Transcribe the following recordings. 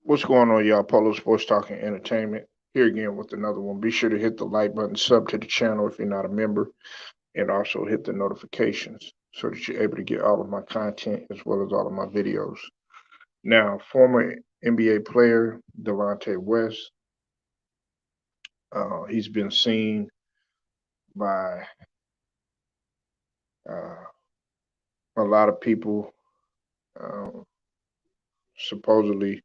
What's going on, y'all? Polo Sports Talk and Entertainment. Here again with another one. Be sure to hit the like button, sub to the channel if you're not a member, and also hit the notifications so that you're able to get all of my content as well as all of my videos. Now, former NBA player Delonte West, he's been seen by uh, a lot of people, uh, supposedly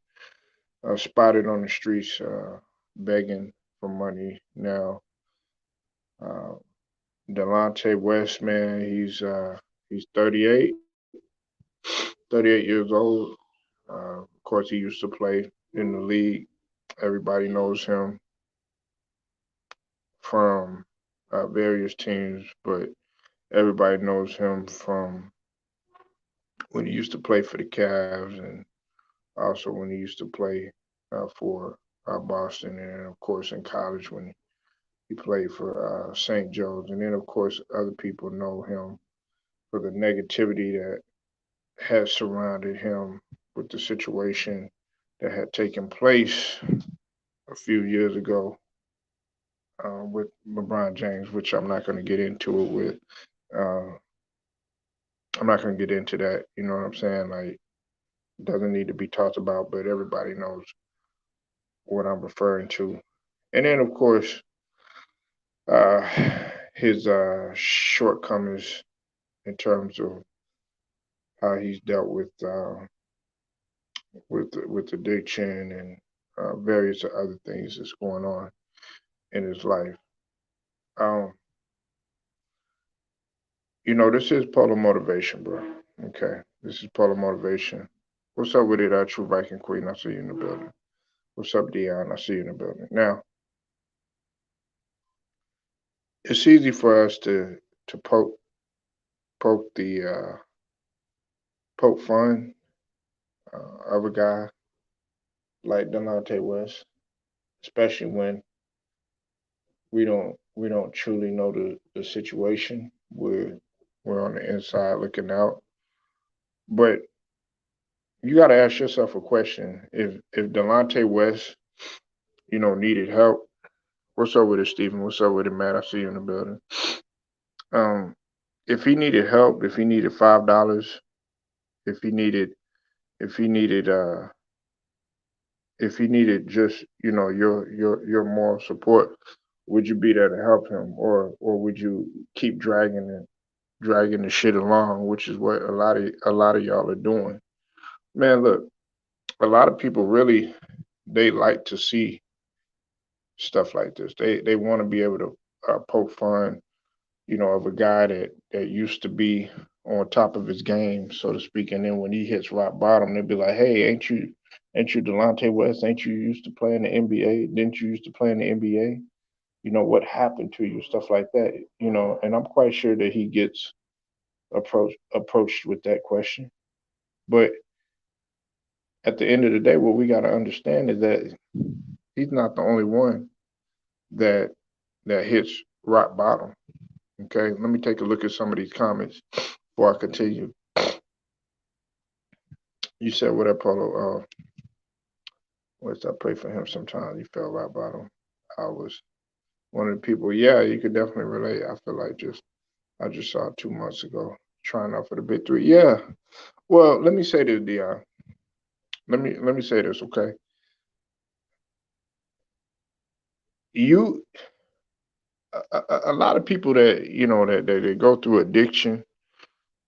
spotted on the streets begging for money. Now, uh, Delonte West, man, he's 38 years old. Of course, he used to play in the league. Everybody knows him from various teams, but everybody knows him from when he used to play for the Cavs and also when he used to play for Boston, and of course in college when he played for St. Joe's. And then, of course, other people know him for the negativity that has surrounded him with the situation that had taken place a few years ago with LeBron James, which I'm not going to get into it with. Uh, I'm not going to get into that. You know what I'm saying? Like, it doesn't need to be talked about, but everybody knows what I'm referring to. And then, of course, uh, his shortcomings in terms of how he's dealt with addiction and various other things that's going on in his life. Um, this is Polo Motivation, bro. Okay, this is Polo Motivation. What's up with it, True Viking Queen? I see you in the building. What's up, Dion? I see you in the building. Now, it's easy for us to poke the poke fun of a guy like Delonte West, especially when we don't truly know the situation. We're on the inside looking out. But you got to ask yourself a question: if Delonte West, needed help. What's up with it, Stephen? What's up with it, Matt? I see you in the building. Um, if he needed help, if he needed $5, if he needed, if he needed, if he needed just, your moral support, would you be there to help him, or would you keep dragging the shit along, which is what a lot of y'all are doing. Man, look, a lot of people really they like to see stuff like this. They want to be able to poke fun, of a guy that used to be on top of his game, so to speak. And then when he hits rock bottom, they'll be like, "Hey, ain't you Delonte West? Ain't you used to play in the NBA? Didn't you used to play in the NBA? What happened to you? Stuff like that. And I'm quite sure that he gets approached with that question. But at the end of the day, what we got to understand is that he's not the only one that hits rock bottom. Okay, let me take a look at some of these comments before I continue. You said what up, Polo? What's I pray for him sometimes. He fell rock bottom. I was one of the people. Yeah, you could definitely relate. I feel like I just saw it 2 months ago, trying out for the big three. Yeah. Well, let me say this, Dion. Let me say this, okay? You a lot of people that that they go through addiction,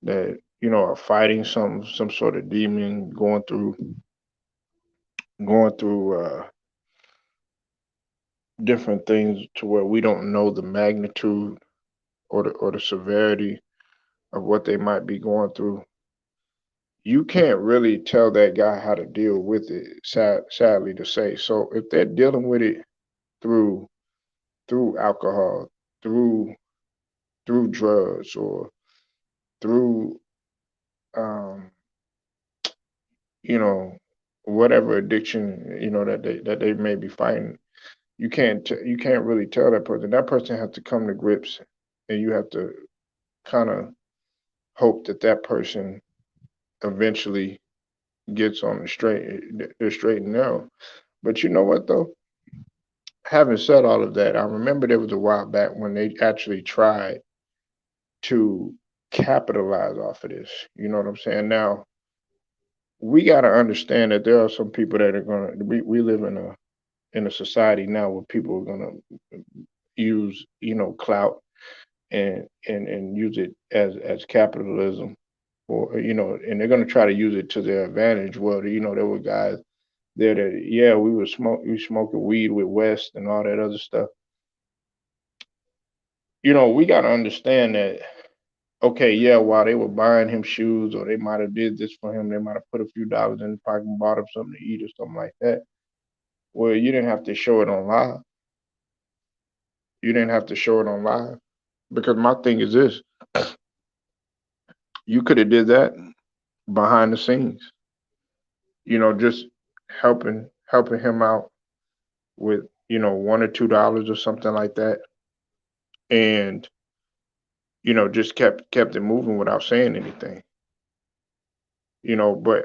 that are fighting some sort of demon, going through different things to where we don't know the magnitude or the severity of what they might be going through. You can't really tell that guy how to deal with it, sadly to say. So if they're dealing with it through alcohol, through drugs, or through um, you know, whatever addiction, that they may be fighting, you can't really tell that person. That person has to come to grips, and you have to kind of hope that that person eventually gets on the straight and narrow. But you know what though? Having said all of that, I remember there was a while back when they actually tried to capitalize off of this. You know what I'm saying? Now we got to understand that there are some people that are gonna. We live in a society now where people are gonna use clout and use it as capitalism, or and they're gonna try to use it to their advantage. Well, there were guys there that, yeah, we smoking weed with West and all that other stuff. We got to understand that, okay, yeah, while they were buying him shoes, or they might have did this for him, they might have put a few dollars in his pocket and bought him something to eat or something like that. Well, you didn't have to show it on live. You didn't have to show it on live, because my thing is this: you could have did that behind the scenes. Just helping him out with $1 or $2 or something like that, and just kept it moving without saying anything. But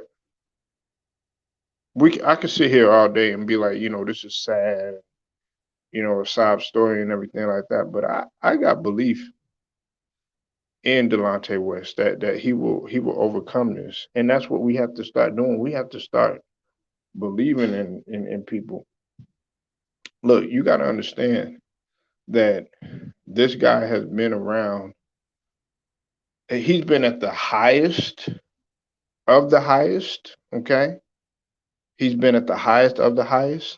I could sit here all day and be like, this is sad, a sob story and everything like that. But I got belief in Delonte West that he will overcome this, and that's what we have to start doing. We have to start believing in people. Look, you got to understand that this guy has been around. He's been at the highest of the highest. Okay, he's been at the highest of the highest,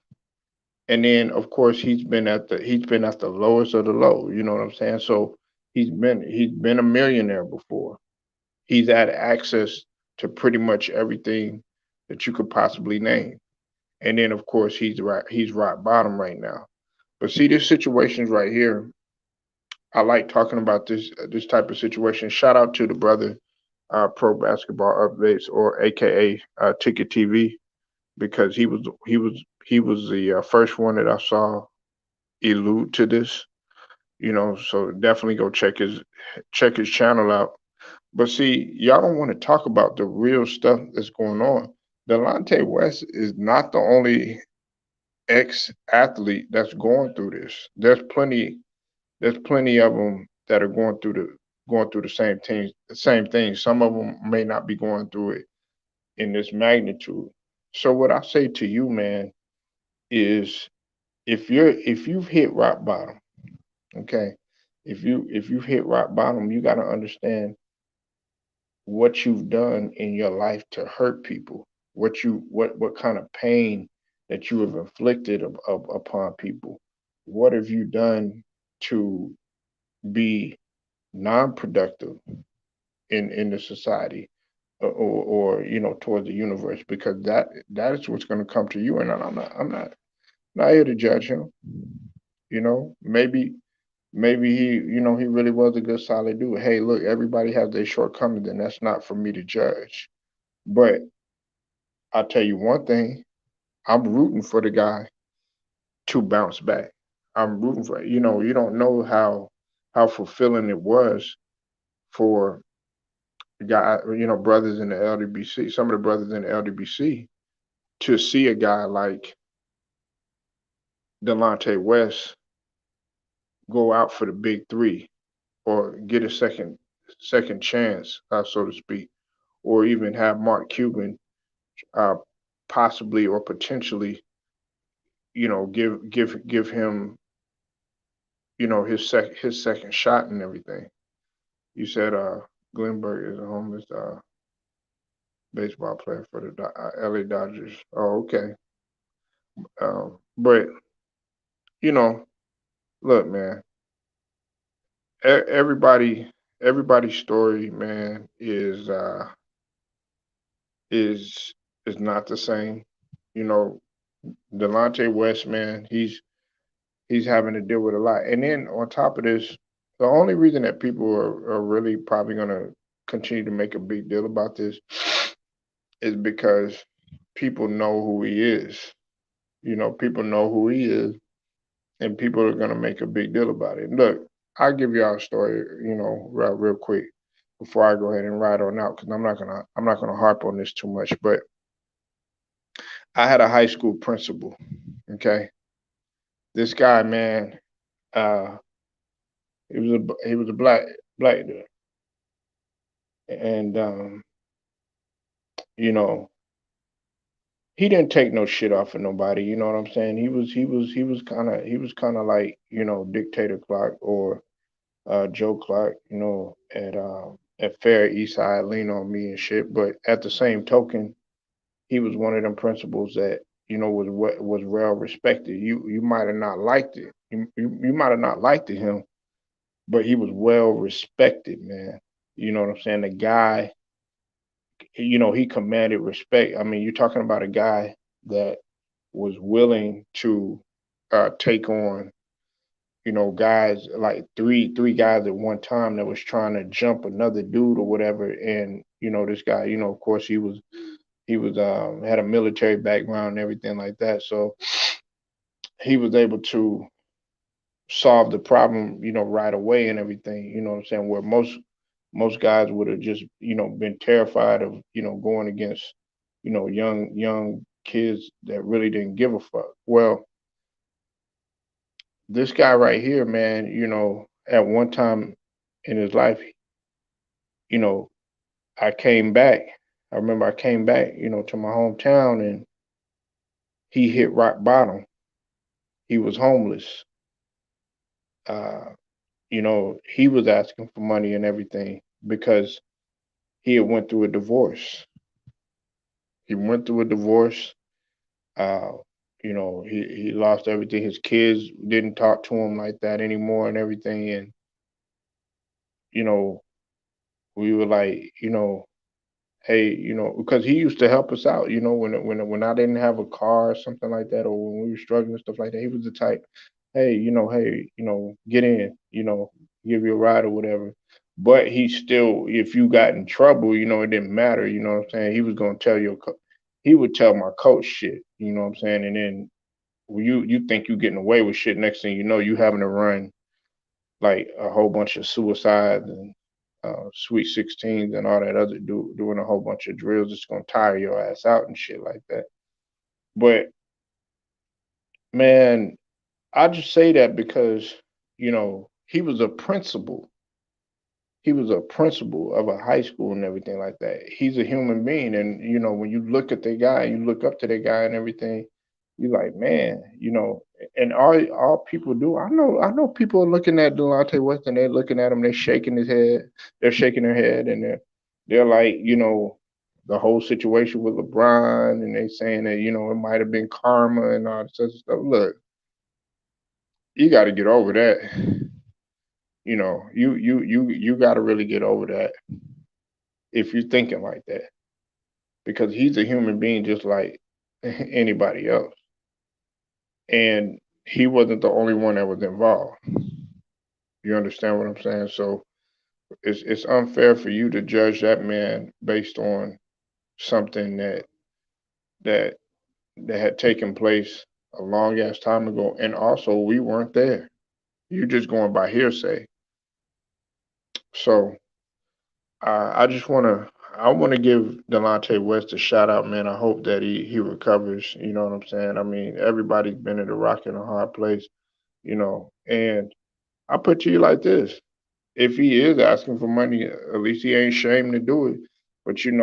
and then of course he's been at the lowest of the low. You know what I'm saying? So he's been a millionaire before. He's had access to pretty much everything that you could possibly name. And then of course he's rock bottom right now. But see, this situation's right here. I like talking about this type of situation. Shout out to the brother, Pro Basketball Updates, or AKA Ticket TV, because he was the first one that I saw allude to this. So definitely go check his channel out. But see, y'all don't want to talk about the real stuff that's going on. Delonte West is not the only ex athlete that's going through this. There's plenty of them that are going through the same thing. Some of them may not be going through it in this magnitude. So what I say to you, man, is if you've hit rock bottom, okay, if you've hit rock bottom, you got to understand what you've done in your life to hurt people, what kind of pain that you have inflicted upon people. What have you done to be non-productive in the society, or towards the universe? Because that is what's going to come to you. And I'm not here to judge him. Maybe he really was a good solid dude. Hey, look, everybody has their shortcomings, and that's not for me to judge. But I'll tell you one thing: I'm rooting for the guy to bounce back. I'm rooting for, you don't know how fulfilling it was for the guy, brothers in the LDBC, some of the brothers in the LDBC, to see a guy like Delonte West go out for the big three, or get a second chance, so to speak, or even have Mark Cuban, uh, possibly or potentially, give him, his second shot and everything. You said Glenberg is a homeless baseball player for the LA Dodgers. Oh, okay. But you know, look, man, everybody, everybody's story, man, is is not the same. You know, Delonte West, man, he's having to deal with a lot. And then on top of this, the only reason that people are really probably gonna continue to make a big deal about this is because people know who he is. People know who he is, and people are gonna make a big deal about it. Look, I'll give y'all a story, real quick before I go ahead and ride on out, because I'm not gonna harp on this too much. But I had a high school principal. Okay, this guy, man, uh, he was a black dude, and you know, he didn't take no shit off of nobody. You know what I'm saying? He was kind of like dictator Clark or Joe Clark. At Fair East Side, lean on me and shit. But at the same token, he was one of them principals that was well respected. You might have not liked it. You might have not liked it, him, but he was well respected, man. You know what I'm saying? The guy, he commanded respect. I mean, you're talking about a guy that was willing to take on, guys like three guys at one time that was trying to jump another dude or whatever. And this guy, of course, he was had a military background and everything like that. So he was able to solve the problem, right away and everything. You know what I'm saying? Where most guys would have just, been terrified of, going against, young kids that really didn't give a fuck. Well, this guy right here, man, at one time in his life, you know, I came back. I remember I came back, to my hometown, and he hit rock bottom. He was homeless. Uh, he was asking for money and everything because he had went through a divorce. He went through a divorce. Uh, he lost everything. His kids didn't talk to him like that anymore and everything. And you know, we were like, hey, because he used to help us out. When I didn't have a car or something like that, or when we were struggling and stuff like that, he was the type, hey, get in, give you a ride or whatever. But he still, if you got in trouble, it didn't matter. You know what I'm saying? He was gonna tell he would tell my coach shit. You know what I'm saying? And then you think you getting away with shit. Next thing you know, you having to run like a whole bunch of suicides and sweet 16s and all that other doing a whole bunch of drills that's gonna tire your ass out and shit like that. But man, I just say that because he was a principal. He was a principal of a high school and everything like that. He's a human being, and when you look at the guy, you look up to the guy and everything. You're like, man, and all people do. I know people are looking at Delonte West and they're looking at him, they're shaking his head, they're shaking their head, and they're like, the whole situation with LeBron, and they saying that it might have been karma and all this other stuff. Look, you got to get over that. You got to really get over that if you're thinking like that, because he's a human being just like anybody else, and he wasn't the only one that was involved. You understand what I'm saying? So it's unfair for you to judge that man based on something that that had taken place a long ass time ago, and also we weren't there. You're just going by hearsay. So I just I want to give Delonte West a shout out, man. I hope that he recovers. You know what I'm saying? I mean, everybody's been in a rock and a hard place, and I put to you like this: if he is asking for money, at least he ain't ashamed to do it. But you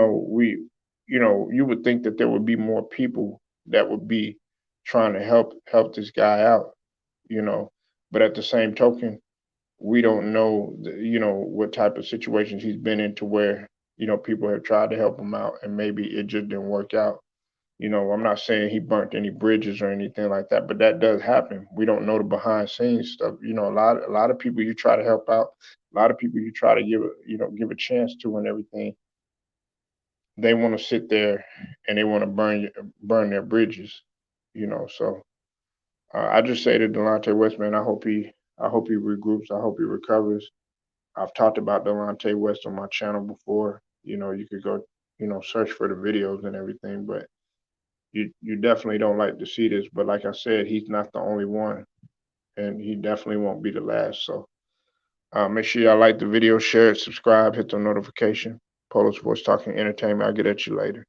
would think that there would be more people that would be trying to help this guy out, you know. But at the same token, we don't know, what type of situations he's been in to where people have tried to help him out and maybe it just didn't work out. I'm not saying he burnt any bridges or anything like that, but that does happen. We don't know the behind scenes stuff. A lot of people you try to help out, a lot of people you try to give a chance to and everything. They want to sit there and they want to burn their bridges. So I just say to Delonte Westman, I hope he regroups. I hope he recovers. I've talked about Delonte West on my channel before. You could go, search for the videos and everything, but you definitely don't like to see this. But like I said, he's not the only one, and he definitely won't be the last. So make sure y'all like the video, share it, subscribe, hit the notification. Polo Sports Talking Entertainment. I'll get at you later.